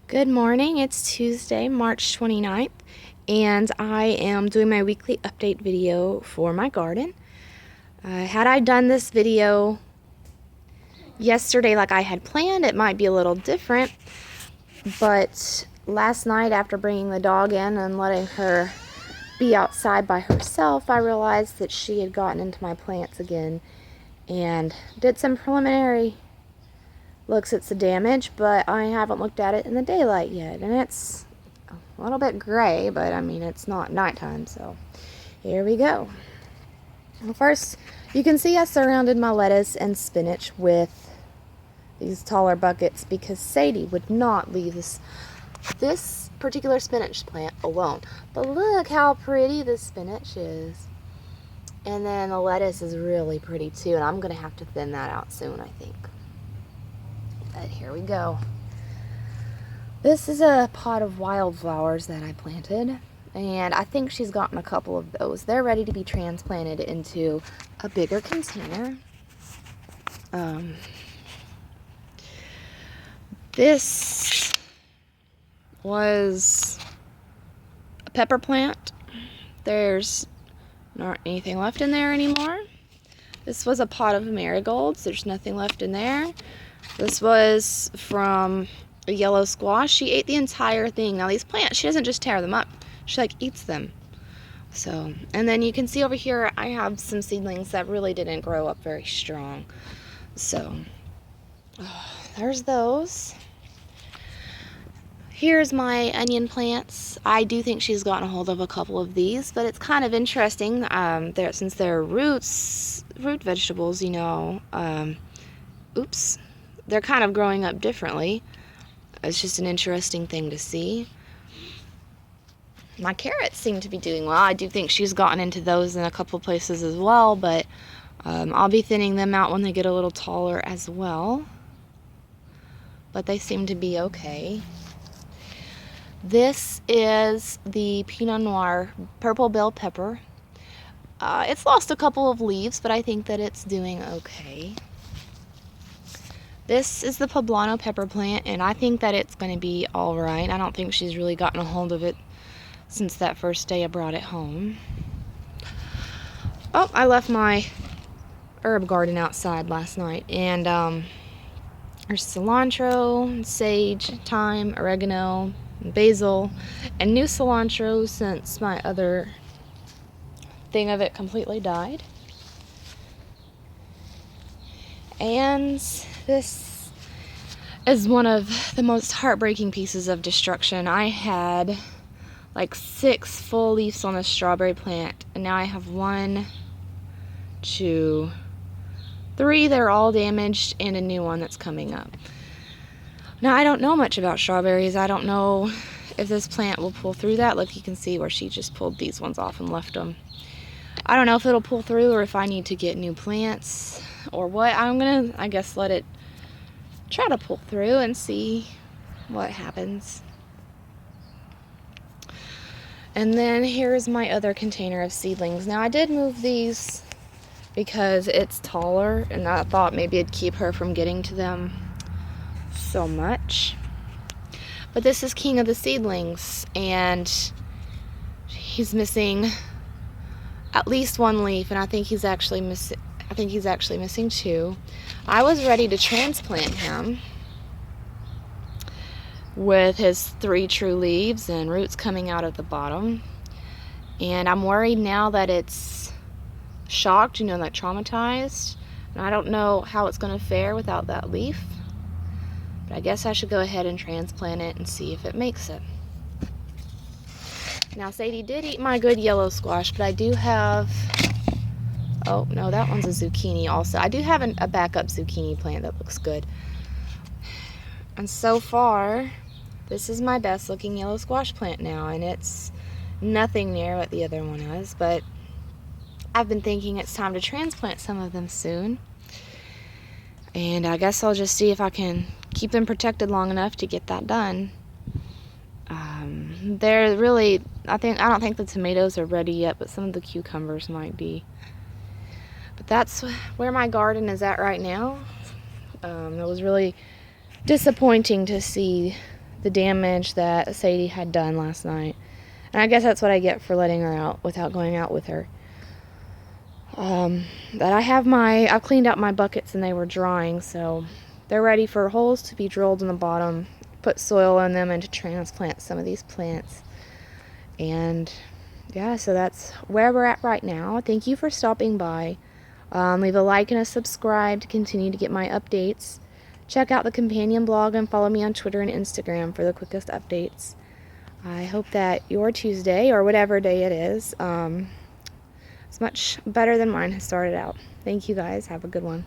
Good morning. It's Tuesday, March 29th, and I am doing my weekly update video for my garden. Had I done this video yesterday like I had planned, it might be a little different, but last night after bringing the dog in and letting her be outside by herself, I realized that she had gotten into my plants again and did some preliminary looks at the damage, but I haven't looked at it in the daylight yet, and it's a little bit gray, but I mean it's not nighttime, so here we go. Well, first you can see I surrounded my lettuce and spinach with these taller buckets because Sadie would not leave this particular spinach plant alone. But look how pretty this spinach is. And then the lettuce is really pretty too, and I'm gonna have to thin that out soon, I think. But here we go. This is a pot of wildflowers that I planted, and I think she's gotten a couple of those. They're ready to be transplanted into a bigger container. This was a pepper plant. There's not anything left in there anymore. This was a pot of marigolds. There's nothing left in there. This was from a yellow squash. She ate the entire thing. Now these plants, she doesn't just tear them up. She like eats them. So, and then you can see over here I have some seedlings that really didn't grow up very strong. So, there's those. Here's my onion plants. I do think she's gotten a hold of a couple of these, but it's kind of interesting. Since they're root vegetables, you know. Oops. They're kind of growing up differently. It's just an interesting thing to see. My carrots seem to be doing well. I do think she's gotten into those in a couple places as well, but I'll be thinning them out when they get a little taller as well. But they seem to be okay. This is the Pinot Noir purple bell pepper. It's lost a couple of leaves, but I think that it's doing okay. This is the poblano pepper plant, and I think that it's going to be alright. I don't think she's really gotten a hold of it since that first day I brought it home. Oh, I left my herb garden outside last night, and there's cilantro, sage, thyme, oregano, basil, and new cilantro since my other thing of it completely died. And this is one of the most heartbreaking pieces of destruction. I had like 6 full leaves on this strawberry plant, and now I have 1, 2, 3. They're all damaged, and a new one that's coming up. Now, I don't know much about strawberries. I don't know if this plant will pull through that. Look, you can see where she just pulled these ones off and left them. I don't know if it'll pull through or if I need to get new plants or what. I'm gonna, I guess, let it try to pull through and see what happens. And then here's my other container of seedlings. Now, I did move these because it's taller, and I thought maybe it'd keep her from getting to them so much. But this is King of the Seedlings, and he's missing at least 1 leaf, and I think he's actually missing 2. I was ready to transplant him with his 3 true leaves and roots coming out at the bottom, and I'm worried now that it's shocked, you know, like traumatized, and I don't know how it's going to fare without that leaf. But I guess I should go ahead and transplant it and see if it makes it. Now, Sadie did eat my good yellow squash, but I do have, oh no, that one's a zucchini also. I do have a backup zucchini plant that looks good. And so far, this is my best looking yellow squash plant now, and it's nothing near what the other one is, but I've been thinking it's time to transplant some of them soon. And I guess I'll just see if I can keep them protected long enough to get that done. They're really, I don't think the tomatoes are ready yet, but some of the cucumbers might be. But that's where my garden is at right now. It was really disappointing to see the damage that Sadie had done last night. And I guess that's what I get for letting her out without going out with her. But I've cleaned out my buckets and they were drying, so they're ready for holes to be drilled in the bottom, put soil in them, and to transplant some of these plants. And yeah, so that's where we're at right now. Thank you for stopping by. Leave a like and a subscribe to continue to get my updates. Check out the companion blog and follow me on Twitter and Instagram for the quickest updates. I hope that your Tuesday, or whatever day it is much better than mine has started out. Thank you guys. Have a good one.